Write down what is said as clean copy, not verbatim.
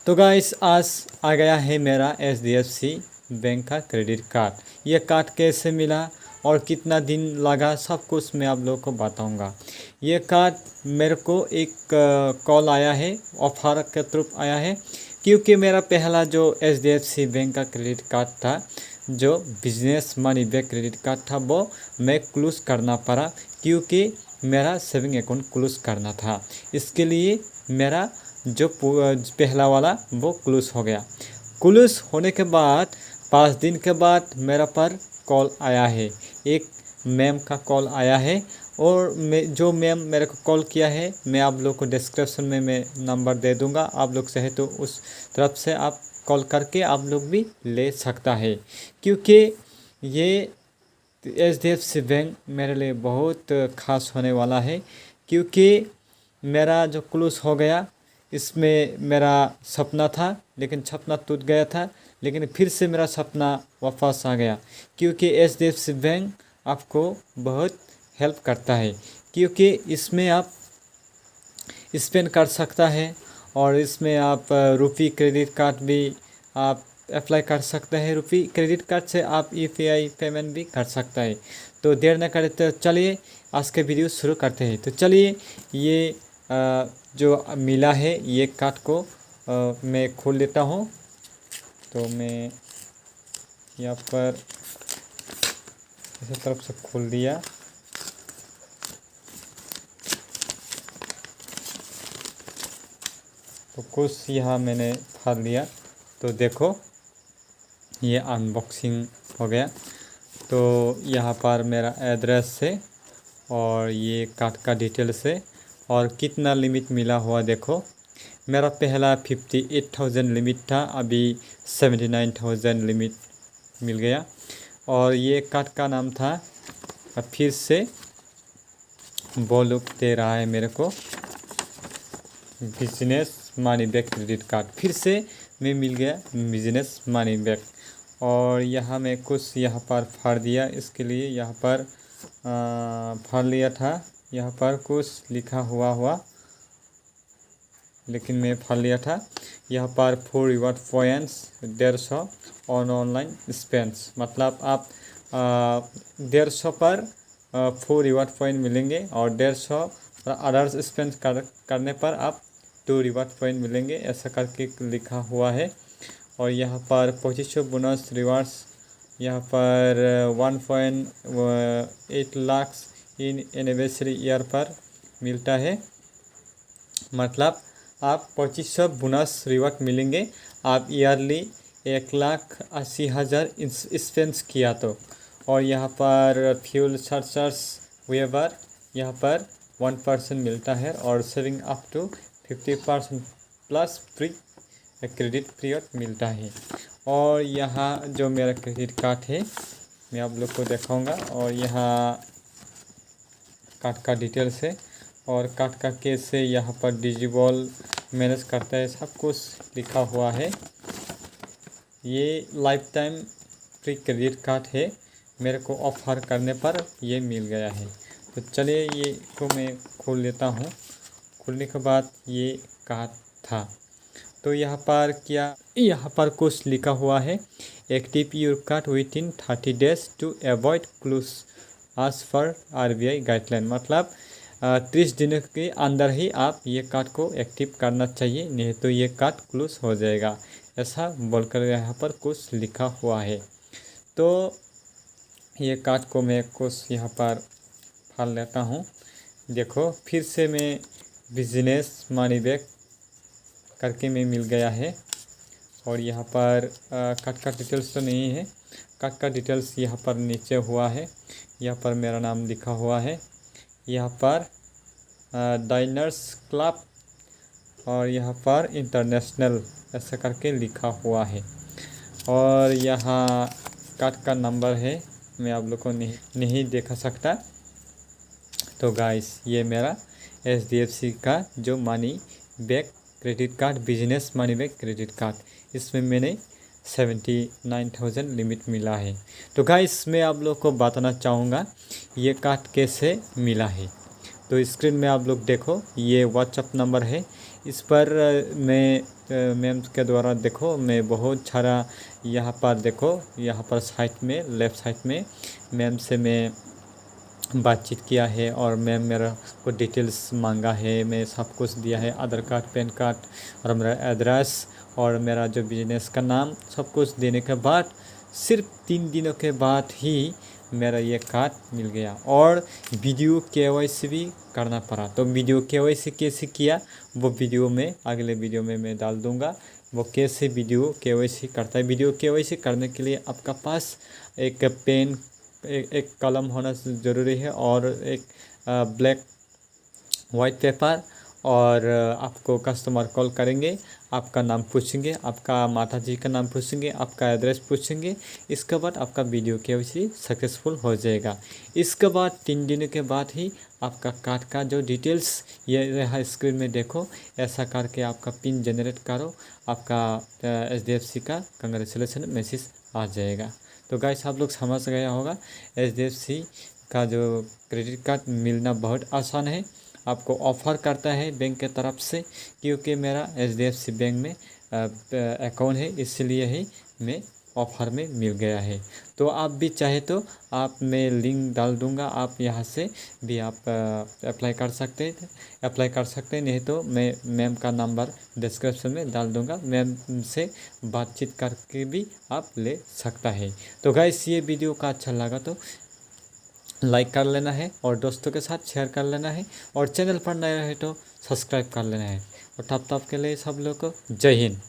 तो गाइस आज आ गया है मेरा HDFC बैंक का क्रेडिट कार्ड। ये कार्ड कैसे मिला और कितना दिन लगा सब कुछ मैं आप लोगों को बताऊंगा। ये कार्ड मेरे को एक कॉल आया है, ऑफर के थ्रू आया है, क्योंकि मेरा पहला जो HDFC बैंक का क्रेडिट कार्ड था, जो business money bank credit card था, वो मैं क्लोज करना पड़ा क्योंकि मेरा सेविंग अकाउंट क्लोज करना था। इसके लिए मेरा जो पहला वाला वो क्लोज हो गया। क्लोज होने के बाद 5 दिन के बाद मेरा पर कॉल आया है, एक मैम का कॉल आया है। और जो मैम मेरे को कॉल किया है, मैं आप लोग को डिस्क्रिप्शन में मैं नंबर दे दूंगा। आप लोग चाहे तो उस तरफ से आप कॉल करके आप लोग भी ले सकता है, क्योंकि ये HDFC बैंक मेरे लिए बहुत ख़ास होने वाला है। क्योंकि मेरा जो क्लोज हो गया, इसमें मेरा सपना था, लेकिन सपना टूट गया था, लेकिन फिर से मेरा सपना वापस आ गया। क्योंकि HDFC बैंक आपको बहुत हेल्प करता है, क्योंकि इसमें आप स्पेंड कर सकता है और इसमें आप रुपी क्रेडिट कार्ड भी आप अप्लाई कर सकते हैं। रुपी क्रेडिट कार्ड से आप UPI पेमेंट भी कर सकता है। तो देर न करें, तो चलिए आज के वीडियो शुरू करते हैं। तो चलिए ये जो मिला है ये कार्ड को मैं खोल लेता हूँ। तो मैं यहाँ पर इस तरफ से खोल दिया। तो कुछ यहाँ मैंने फाड़ लिया। तो देखो ये अनबॉक्सिंग हो गया। तो यहाँ पर मेरा एड्रेस है और ये कार्ड का डिटेल्स है और कितना लिमिट मिला हुआ देखो। मेरा पहला 58,000 लिमिट था, अभी 79,000 लिमिट मिल गया। और ये कार्ड का नाम था, फिर से वो लोग दे रहा है मेरे को, business money bank credit card. फिर से मैं मिल गया बिजनेस मनी बैक। और यहाँ मैं कुछ यहाँ पर फाड़ दिया, इसके लिए यहाँ पर फाड़ लिया था। यहाँ पर कुछ लिखा हुआ लेकिन मैं फाड़ लिया था। यहाँ पर 4 reward points 150 on online spends, मतलब आप 150 पर 4 रिवार्ड पॉइंट मिलेंगे और 150 अदर्स स्पेंड करने पर आप 2 रिवार्ड पॉइंट मिलेंगे, ऐसा करके लिखा हुआ है। और यहाँ पर 2500 बोनस रिवार्ड्स, यहाँ पर 1.8 लाख इन एनिवर्सरी ईयर पर मिलता है, मतलब आप 2500 बोनस रिवार्ड मिलेंगे आप ईयरली 1,80,000 स्पेंड किया तो। और यहाँ पर फ्यूल चार्जर्स वेबर यहाँ पर 1% मिलता है और saving up to 50% plus free credit period मिलता है। और यहाँ जो मेरा क्रेडिट कार्ड है मैं आप लोग को दिखाऊंगा। और यहाँ कार्ड का डिटेल्स है और कार्ड का कैसे यहाँ पर डिजिबल मैनेज करता है, सब कुछ लिखा हुआ है। ये life time free credit card है, मेरे को ऑफर करने पर ये मिल गया है। तो चलिए ये को मैं खोल लेता हूँ। खोलने के बाद ये कार्ड था। तो यहाँ पर क्या, यहाँ पर कुछ लिखा हुआ है, active your card within 30 days to avoid close as per RBI guideline, मतलब 30 दिनों के अंदर ही आप ये कार्ड को एक्टिव करना चाहिए, नहीं तो ये कार्ड क्लोज हो जाएगा, ऐसा बोलकर यहाँ पर कुछ लिखा हुआ है। तो ये कार्ड को मैं कुछ यहाँ पर फाड़ लेता हूँ। देखो फिर से मैं बिजनेस मनी बैक करके में मिल गया है। और यहाँ पर कार्ड का डिटेल्स तो नहीं है, कार्ड का डिटेल्स यहाँ पर नीचे हुआ है। यहाँ पर मेरा नाम लिखा हुआ है, यहाँ पर डाइनर्स क्लब और यहाँ पर इंटरनेशनल ऐसा करके लिखा हुआ है। और यहाँ कार्ड का नंबर है, मैं आप लोग को नहीं दिखा सकता। तो गाइस ये मेरा HDFC का जो money bank credit card, business money bank credit card, इसमें मैंने 79,000 लिमिट मिला है। तो गाइस मैं आप लोग को बताना चाहूँगा ये कार्ड कैसे मिला है। तो स्क्रीन में आप लोग देखो, ये व्हाट्सअप नंबर है, इस पर मैं मैम के द्वारा देखो मैं बहुत सारा यहाँ पर देखो, यहाँ पर साइड में लेफ़्ट साइड में मैम से मैं बातचीत किया है और मैम मेरा को डिटेल्स मांगा है, मैं सब कुछ दिया है, आधार कार्ड, पैन कार्ड और मेरा एड्रेस और मेरा जो बिजनेस का नाम सब कुछ देने के बाद सिर्फ 3 दिनों के बाद ही मेरा ये कार्ड मिल गया। और वीडियो KYC भी करना पड़ा। तो वीडियो KYC कैसे किया वो वीडियो में अगले वीडियो में मैं डाल दूँगा, वो कैसे वीडियो KYC करता है। वीडियो KYC करने के लिए आपका पास एक पेन एक कलम होना ज़रूरी है और एक ब्लैक वाइट पेपर, और आपको कस्टमर कॉल करेंगे, आपका नाम पूछेंगे, आपका माता जी का नाम पूछेंगे, आपका एड्रेस पूछेंगे। इसके बाद आपका वीडियो KYC सक्सेसफुल हो जाएगा। इसके बाद 3 दिनों के बाद ही आपका कार्ड का जो डिटेल्स ये यहाँ स्क्रीन में देखो, ऐसा करके आपका पिन जनरेट करो, आपका HDFC का कंग्रेचुलेसन मैसेज आ जाएगा। तो गाइस आप लोग समझ गया होगा, HDFC का जो क्रेडिट कार्ड मिलना बहुत आसान है। आपको ऑफ़र करता है बैंक के तरफ से, क्योंकि मेरा HDFC बैंक में अकाउंट है, इसलिए ही मैं ऑफ़र में मिल गया है। तो आप भी चाहे तो आप मैं लिंक डाल दूंगा, आप यहाँ से भी आप अप्लाई कर सकते हैं, नहीं तो मैं मैम का नंबर डिस्क्रिप्शन में डाल दूंगा, मैम से बातचीत करके भी आप ले सकता है। तो गाइस ये वीडियो का अच्छा लगा तो लाइक कर लेना है और दोस्तों के साथ शेयर कर लेना है, और चैनल पर नया है तो सब्सक्राइब कर लेना है। और तब तक के लिए सब लोग को जय हिंद।